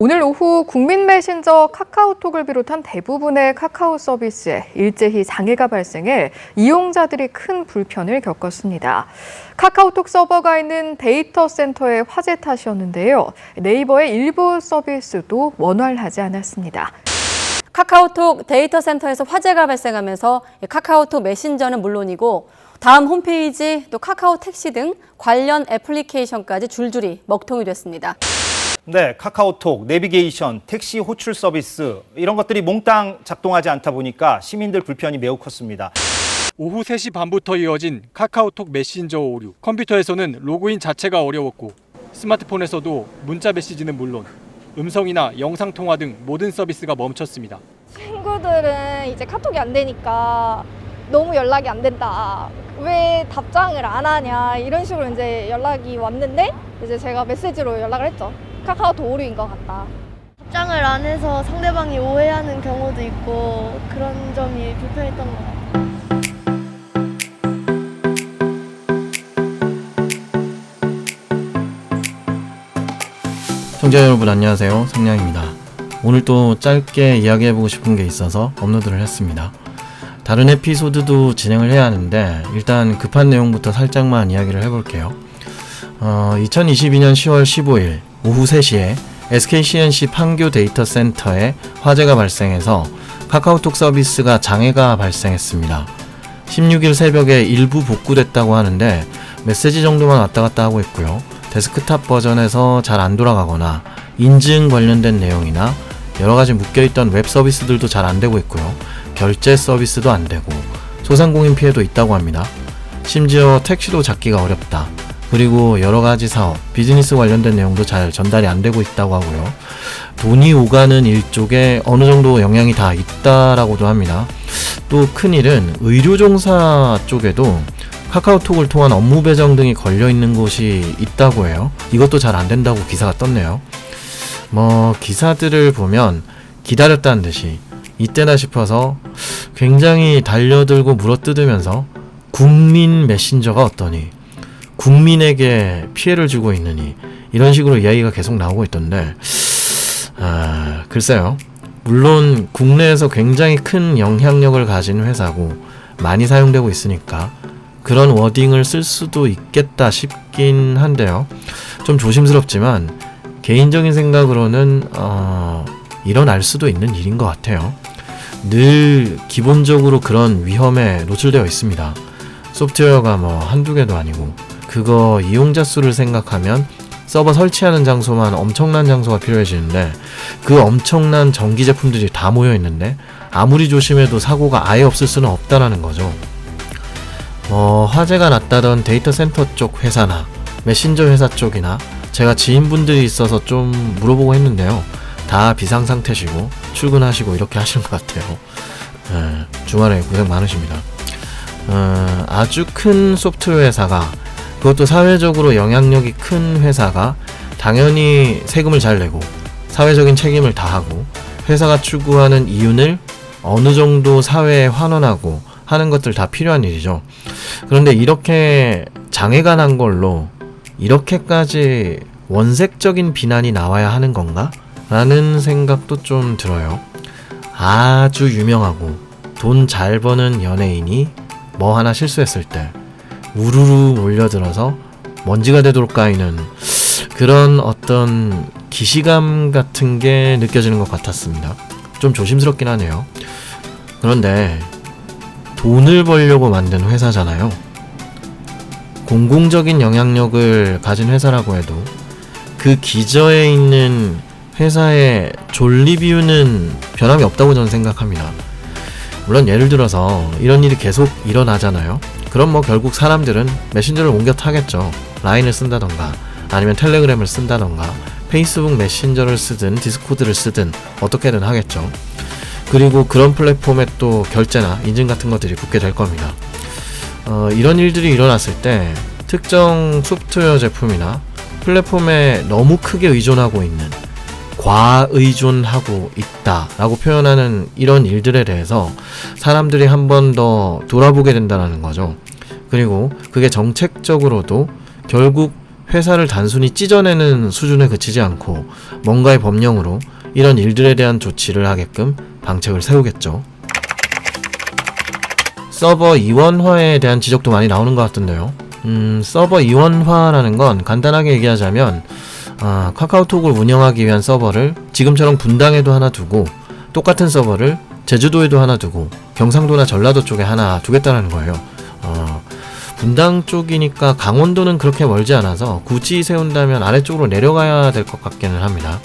오늘 오후 국민 메신저 카카오톡을 비롯한 대부분의 카카오 서비스에 일제히 장애가 발생해 이용자들이 큰 불편을 겪었습니다. 카카오톡 서버가 있는 데이터 센터의 화재 탓이었는데요. 네이버의 일부 서비스도 원활하지 않았습니다. 카카오톡 데이터 센터에서 화재가 발생하면서 카카오톡 메신저는 물론이고 다음 홈페이지, 또 카카오 택시 등 관련 애플리케이션까지 줄줄이 먹통이 됐습니다. 네, 카카오톡, 내비게이션, 택시 호출 서비스 이런 것들이 몽땅 작동하지 않다 보니까 시민들 불편이 매우 컸습니다. 오후 3시 반부터 이어진 카카오톡 메신저 오류. 컴퓨터에서는 로그인 자체가 어려웠고 스마트폰에서도 문자 메시지는 물론 음성이나 영상 통화 등 모든 서비스가 멈췄습니다. 친구들은 이제 카톡이 안 되니까 너무 연락이 안 된다. 왜 답장을 안 하냐 이런 식으로 이제 연락이 왔는데 이제 제가 메시지로 연락을 했죠. 카카오톡 오류인 것 같다. 답장을 안 해서 상대방이 오해하는 경우도 있고 그런 점이 불편했던 것 같아요. 청취자 여러분 안녕하세요. 성냥입니다. 오늘 또 짧게 이야기해보고 싶은 게 있어서 업로드를 했습니다. 다른 에피소드도 진행을 해야 하는데 일단 급한 내용부터 살짝만 이야기를 해볼게요. 2022년 10월 15일 오후 3시에 SK CNC 판교 데이터 센터에 화재가 발생해서 카카오톡 서비스가 장애가 발생했습니다. 16일 새벽에 일부 복구됐다고 하는데 메시지 정도만 왔다 갔다 하고 있고요. 데스크탑 버전에서 잘 안 돌아가거나 인증 관련된 내용이나 여러가지 묶여있던 웹 서비스들도 잘 안 되고 있고요. 결제 서비스도 안 되고 소상공인 피해도 있다고 합니다. 심지어 택시도 잡기가 어렵다. 그리고 여러가지 사업, 비즈니스 관련된 내용도 잘 전달이 안 되고 있다고 하고요. 돈이 오가는 일 쪽에 어느 정도 영향이 다 있다라고도 합니다. 또 큰일은 의료종사 쪽에도 카카오톡을 통한 업무 배정 등이 걸려있는 곳이 있다고 해요. 이것도 잘 안 된다고 기사가 떴네요. 기사들을 보면 기다렸다는 듯이 이때다 싶어서 굉장히 달려들고 물어뜯으면서 국민 메신저가 어떠니? 국민에게 피해를 주고 있느니? 이런 식으로 이야기가 계속 나오고 있던데 글쎄요. 물론 국내에서 굉장히 큰 영향력을 가진 회사고 많이 사용되고 있으니까 그런 워딩을 쓸 수도 있겠다 싶긴 한데요. 좀 조심스럽지만 개인적인 생각으로는 일어날 수도 있는 일인 것 같아요. 늘 기본적으로 그런 위험에 노출되어 있습니다. 소프트웨어가 한두 개도 아니고 그거 이용자 수를 생각하면 서버 설치하는 장소만 엄청난 장소가 필요해지는데 그 엄청난 전기 제품들이 다 모여 있는데 아무리 조심해도 사고가 아예 없을 수는 없다라는 거죠. 화재가 났다던 데이터 센터 쪽 회사나 메신저 회사 쪽이나 제가 지인분들이 있어서 좀 물어보고 했는데요. 다 비상 상태시고 출근하시고 이렇게 하시는 것 같아요. 주말에 고생 많으십니다. 아주 큰 소프트웨어 회사가 그것도 사회적으로 영향력이 큰 회사가 당연히 세금을 잘 내고 사회적인 책임을 다하고 회사가 추구하는 이윤을 어느 정도 사회에 환원하고 하는 것들 다 필요한 일이죠. 그런데 이렇게 장애가 난 걸로 이렇게까지 원색적인 비난이 나와야 하는 건가? 라는 생각도 좀 들어요. 아주 유명하고 돈 잘 버는 연예인이 뭐 하나 실수했을 때 우르르 몰려들어서 먼지가 되도록 까이는 그런 어떤 기시감 같은 게 느껴지는 것 같았습니다. 좀 조심스럽긴 하네요. 그런데 돈을 벌려고 만든 회사잖아요. 공공적인 영향력을 가진 회사라고 해도 그 기저에 있는 회사의 존립이유는 변함이 없다고 저는 생각합니다. 물론 예를 들어서 이런 일이 계속 일어나잖아요. 그럼 결국 사람들은 메신저를 옮겨 타겠죠. 라인을 쓴다던가 아니면 텔레그램을 쓴다던가 페이스북 메신저를 쓰든 디스코드를 쓰든 어떻게든 하겠죠. 그리고 그런 플랫폼에 또 결제나 인증 같은 것들이 붙게 될 겁니다. 이런 일들이 일어났을 때 특정 소프트웨어 제품이나 플랫폼에 너무 크게 의존하고 있는 과의존하고 있다라고 표현하는 이런 일들에 대해서 사람들이 한 번 더 돌아보게 된다는 거죠. 그리고 그게 정책적으로도 결국 회사를 단순히 찢어내는 수준에 그치지 않고 뭔가의 법령으로 이런 일들에 대한 조치를 하게끔 방책을 세우겠죠. 서버 이원화에 대한 지적도 많이 나오는 것 같던데요. 서버 이원화라는 건 간단하게 얘기하자면 카카오톡을 운영하기 위한 서버를 지금처럼 분당에도 하나 두고 똑같은 서버를 제주도에도 하나 두고 경상도나 전라도 쪽에 하나 두겠다는 거예요. 분당 쪽이니까 강원도는 그렇게 멀지 않아서 굳이 세운다면 아래쪽으로 내려가야 될 것 같기는 합니다.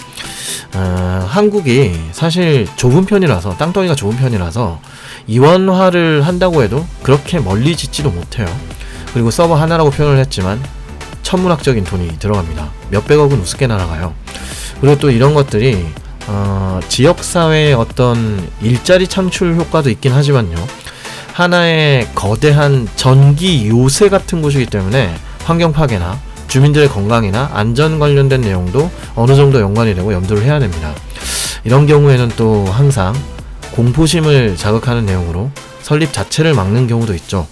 한국이 사실 좁은 편이라서, 땅덩이가 좁은 편이라서 이원화를 한다고 해도 그렇게 멀리 짓지도 못해요. 그리고 서버 하나라고 표현을 했지만 천문학적인 돈이 들어갑니다. 몇백억은 우습게 날아가요. 그리고 또 이런 것들이 지역사회의 어떤 일자리 창출 효과도 있긴 하지만요, 하나의 거대한 전기 요새 같은 곳이기 때문에 환경 파괴나 주민들의 건강이나 안전 관련된 내용도 어느 정도 연관이 되고 염두를 해야 됩니다. 이런 경우에는 또 항상 공포심을 자극하는 내용으로 설립 자체를 막는 경우도 있죠.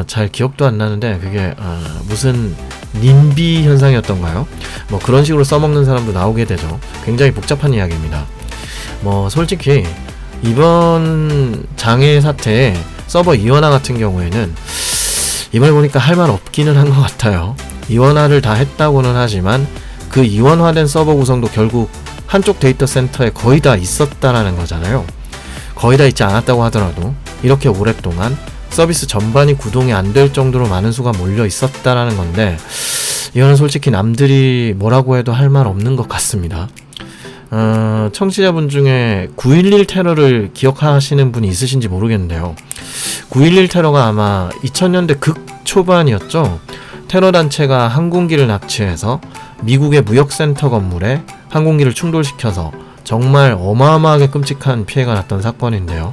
잘 기억도 안 나는데 그게 무슨 님비 현상이었던가요? 그런 식으로 써먹는 사람도 나오게 되죠. 굉장히 복잡한 이야기입니다. 솔직히 이번 장애 사태에 서버 이원화 같은 경우에는 이번에 보니까 할 말 없기는 한 것 같아요. 이원화를 다 했다고는 하지만 그 이원화된 서버 구성도 결국 한쪽 데이터 센터에 거의 다 있었다라는 거잖아요. 거의 다 있지 않았다고 하더라도 이렇게 오랫동안 서비스 전반이 구동이 안 될 정도로 많은 수가 몰려 있었다라는 건데, 이거는 솔직히 남들이 뭐라고 해도 할 말 없는 것 같습니다. 청취자분 중에 9.11 테러를 기억하시는 분이 있으신지 모르겠는데요. 9.11 테러가 아마 2000년대 극초반이었죠. 테러 단체가 항공기를 납치해서 미국의 무역센터 건물에 항공기를 충돌시켜서 정말 어마어마하게 끔찍한 피해가 났던 사건인데요.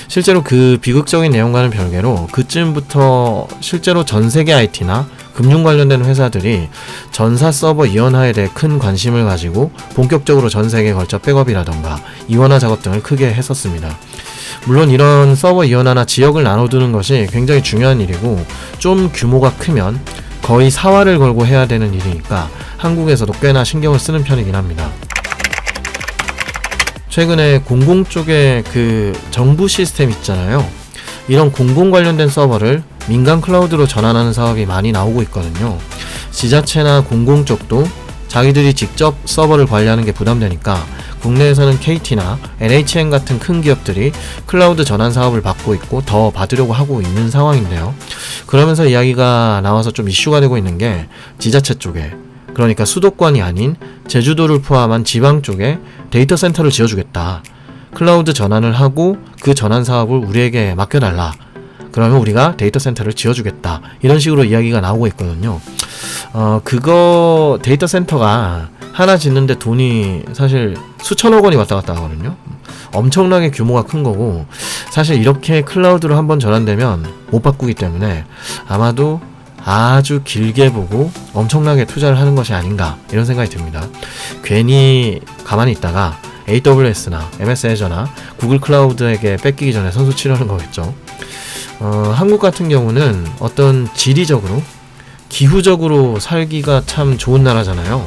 실제로 그 비극적인 내용과는 별개로 그쯤부터 실제로 전세계 IT나 금융 관련된 회사들이 전사 서버 이원화에 대해 큰 관심을 가지고 본격적으로 전 세계에 걸쳐 백업이라던가 이원화 작업 등을 크게 했었습니다. 물론 이런 서버 이원화나 지역을 나눠두는 것이 굉장히 중요한 일이고, 좀 규모가 크면 거의 사활을 걸고 해야 되는 일이니까 한국에서도 꽤나 신경을 쓰는 편이긴 합니다. 최근에 공공 쪽에 그 정부 시스템 있잖아요. 이런 공공 관련된 서버를 민간 클라우드로 전환하는 사업이 많이 나오고 있거든요. 지자체나 공공 쪽도 자기들이 직접 서버를 관리하는 게 부담되니까 국내에서는 KT나 NHN 같은 큰 기업들이 클라우드 전환 사업을 받고 있고 더 받으려고 하고 있는 상황인데요. 그러면서 이야기가 나와서 좀 이슈가 되고 있는 게 지자체 쪽에, 그러니까 수도권이 아닌 제주도를 포함한 지방 쪽에 데이터 센터를 지어주겠다. 클라우드 전환을 하고 그 전환 사업을 우리에게 맡겨달라. 그러면 우리가 데이터 센터를 지어주겠다. 이런 식으로 이야기가 나오고 있거든요. 그거 데이터 센터가 하나 짓는데 돈이 사실 수천억 원이 왔다 갔다 하거든요. 엄청나게 규모가 큰 거고, 사실 이렇게 클라우드로 한번 전환되면 못 바꾸기 때문에 아마도 아주 길게 보고 엄청나게 투자를 하는 것이 아닌가, 이런 생각이 듭니다. 괜히 가만히 있다가 AWS나 MS 애저나 구글 클라우드에게 뺏기기 전에 선수 치려는 거겠죠. 한국 같은 경우는 어떤 지리적으로, 기후적으로 살기가 참 좋은 나라잖아요.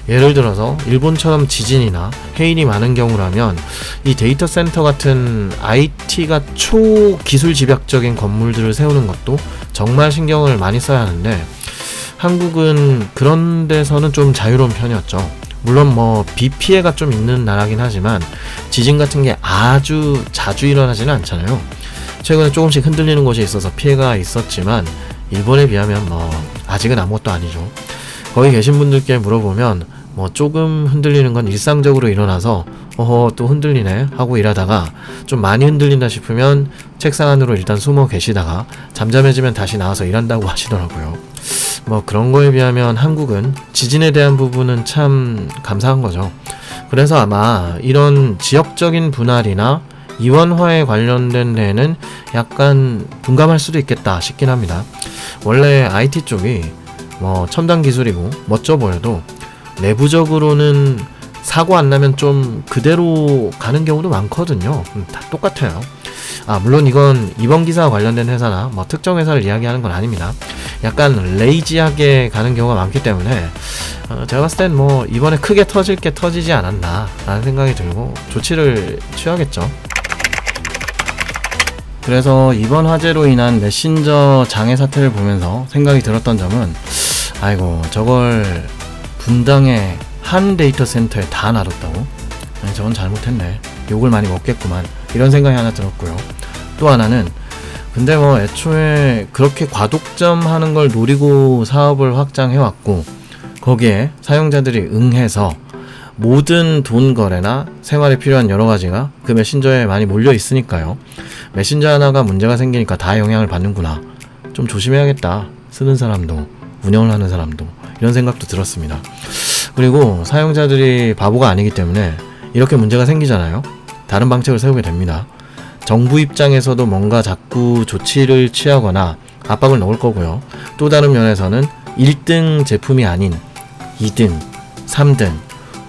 예를 들어서 일본처럼 지진이나 해일이 많은 경우라면 이 데이터 센터 같은 IT가 초기술 집약적인 건물들을 세우는 것도 정말 신경을 많이 써야 하는데, 한국은 그런 데서는 좀 자유로운 편이었죠. 물론 비 피해가 좀 있는 나라긴 하지만 지진 같은 게 아주 자주 일어나지는 않잖아요. 최근에 조금씩 흔들리는 곳이 있어서 피해가 있었지만 일본에 비하면 아직은 아무것도 아니죠. 거기 계신 분들께 물어보면 조금 흔들리는 건 일상적으로 일어나서 또 흔들리네 하고 일하다가 좀 많이 흔들린다 싶으면 책상 안으로 일단 숨어 계시다가 잠잠해지면 다시 나와서 일한다고 하시더라고요. 그런 거에 비하면 한국은 지진에 대한 부분은 참 감사한 거죠. 그래서 아마 이런 지역적인 분할이나 이원화에 관련된 데에는 약간 둔감할 수도 있겠다 싶긴 합니다. 원래 IT 쪽이 첨단 기술이고 멋져 보여도 내부적으로는 사고 안 나면 좀 그대로 가는 경우도 많거든요. 다 똑같아요. 물론 이건 이번 기사와 관련된 회사나 특정 회사를 이야기하는 건 아닙니다. 약간 레이지하게 가는 경우가 많기 때문에 제가 봤을 땐 뭐 이번에 크게 터질 게 터지지 않았나 라는 생각이 들고 조치를 취하겠죠. 그래서 이번 화재로 인한 메신저 장애 사태를 보면서 생각이 들었던 점은 아이고 저걸 분당의 한 데이터 센터에 다 놔뒀다고? 아니, 저건 잘못했네. 욕을 많이 먹겠구만. 이런 생각이 하나 들었고요. 또 하나는 근데 뭐 애초에 그렇게 과독점 하는 걸 노리고 사업을 확장해왔고 거기에 사용자들이 응해서 모든 돈 거래나 생활에 필요한 여러 가지가 그 메신저에 많이 몰려 있으니까요. 메신저 하나가 문제가 생기니까 다 영향을 받는구나. 좀 조심해야겠다. 쓰는 사람도 운영을 하는 사람도 이런 생각도 들었습니다. 그리고 사용자들이 바보가 아니기 때문에 이렇게 문제가 생기잖아요. 다른 방책을 세우게 됩니다. 정부 입장에서도 뭔가 자꾸 조치를 취하거나 압박을 넣을 거고요. 또 다른 면에서는 1등 제품이 아닌 2등, 3등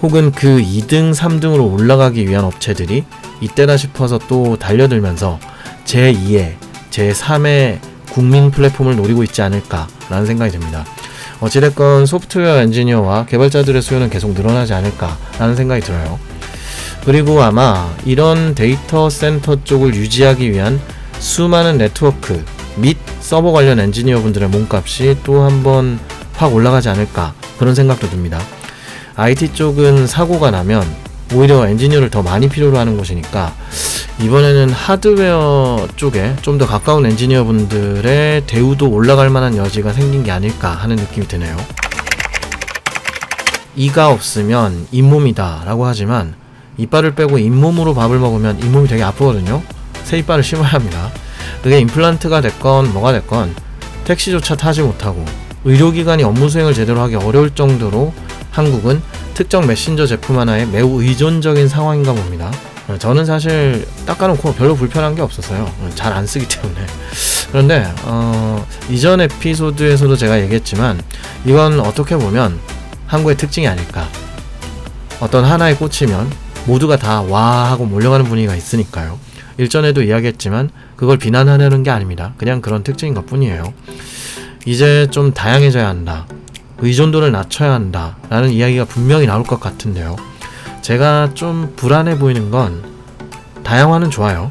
혹은 그 2등, 3등으로 올라가기 위한 업체들이 이때다 싶어서 또 달려들면서 제2의, 제3의 국민 플랫폼을 노리고 있지 않을까라는 생각이 듭니다. 어찌됐건 소프트웨어 엔지니어와 개발자들의 수요는 계속 늘어나지 않을까라는 생각이 들어요. 그리고 아마 이런 데이터 센터 쪽을 유지하기 위한 수많은 네트워크 및 서버 관련 엔지니어 분들의 몸값이 또 한번 확 올라가지 않을까 그런 생각도 듭니다. IT 쪽은 사고가 나면 오히려 엔지니어를 더 많이 필요로 하는 곳이니까 이번에는 하드웨어 쪽에 좀 더 가까운 엔지니어 분들의 대우도 올라갈 만한 여지가 생긴 게 아닐까 하는 느낌이 드네요. 이가 없으면 잇몸이다 라고 하지만 이빨을 빼고 잇몸으로 밥을 먹으면 잇몸이 되게 아프거든요. 새 이빨을 심어야 합니다. 그게 임플란트가 됐건 뭐가 됐건 택시조차 타지 못하고 의료기관이 업무 수행을 제대로 하기 어려울 정도로 한국은 특정 메신저 제품 하나에 매우 의존적인 상황인가 봅니다. 저는 사실 닦아놓고 별로 불편한 게 없었어요. 잘 안 쓰기 때문에. 그런데 이전 에피소드에서도 제가 얘기했지만 이건 어떻게 보면 한국의 특징이 아닐까. 어떤 하나에 꽂히면 모두가 다 와 하고 몰려가는 분위기가 있으니까요. 일전에도 이야기했지만 그걸 비난하려는 게 아닙니다. 그냥 그런 특징인 것 뿐이에요. 이제 좀 다양해져야 한다. 의존도를 낮춰야 한다 라는 이야기가 분명히 나올 것 같은데요. 제가 좀 불안해 보이는 건 다양화는 좋아요.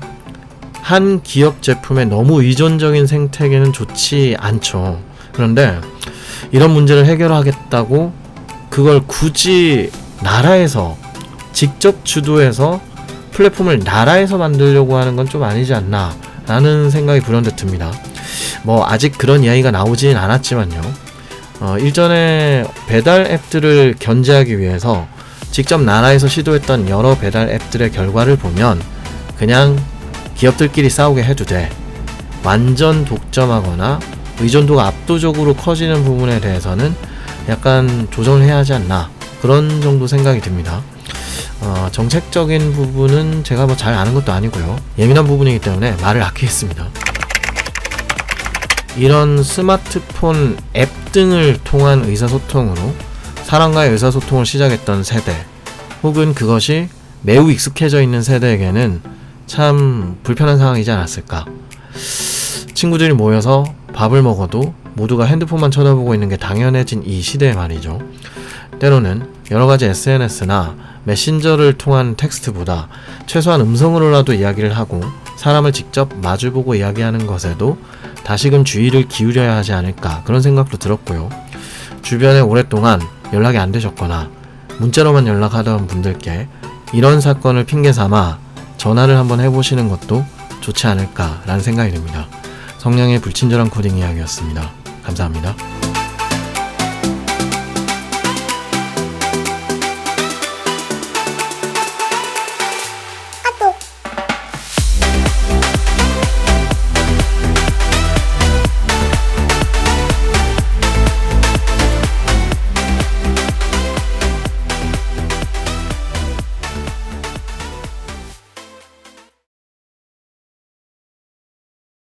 한 기업 제품에 너무 의존적인 생태계는 좋지 않죠. 그런데 이런 문제를 해결하겠다고 그걸 굳이 나라에서 직접 주도해서 플랫폼을 나라에서 만들려고 하는 건 좀 아니지 않나 라는 생각이 불현듯 듭니다. 뭐 아직 그런 이야기가 나오진 않았지만요. 일전에 배달 앱들을 견제하기 위해서 직접 나라에서 시도했던 여러 배달 앱들의 결과를 보면 그냥 기업들끼리 싸우게 해도 돼. 완전 독점하거나 의존도가 압도적으로 커지는 부분에 대해서는 약간 조정을 해야 하지 않나 그런 정도 생각이 듭니다. 정책적인 부분은 제가 뭐 잘 아는 것도 아니고요. 예민한 부분이기 때문에 말을 아끼겠습니다. 이런 스마트폰 앱 등을 통한 의사소통으로 사람과의 의사소통을 시작했던 세대 혹은 그것이 매우 익숙해져 있는 세대에게는 참 불편한 상황이지 않았을까. 친구들이 모여서 밥을 먹어도 모두가 핸드폰만 쳐다보고 있는 게 당연해진 이 시대에 말이죠. 때로는 여러가지 SNS나 메신저를 통한 텍스트보다 최소한 음성으로라도 이야기를 하고 사람을 직접 마주보고 이야기하는 것에도 다시금 주의를 기울여야 하지 않을까 그런 생각도 들었고요. 주변에 오랫동안 연락이 안 되셨거나 문자로만 연락하던 분들께 이런 사건을 핑계 삼아 전화를 한번 해보시는 것도 좋지 않을까 라는 생각이 듭니다. 성량의 불친절한 코딩 이야기였습니다. 감사합니다.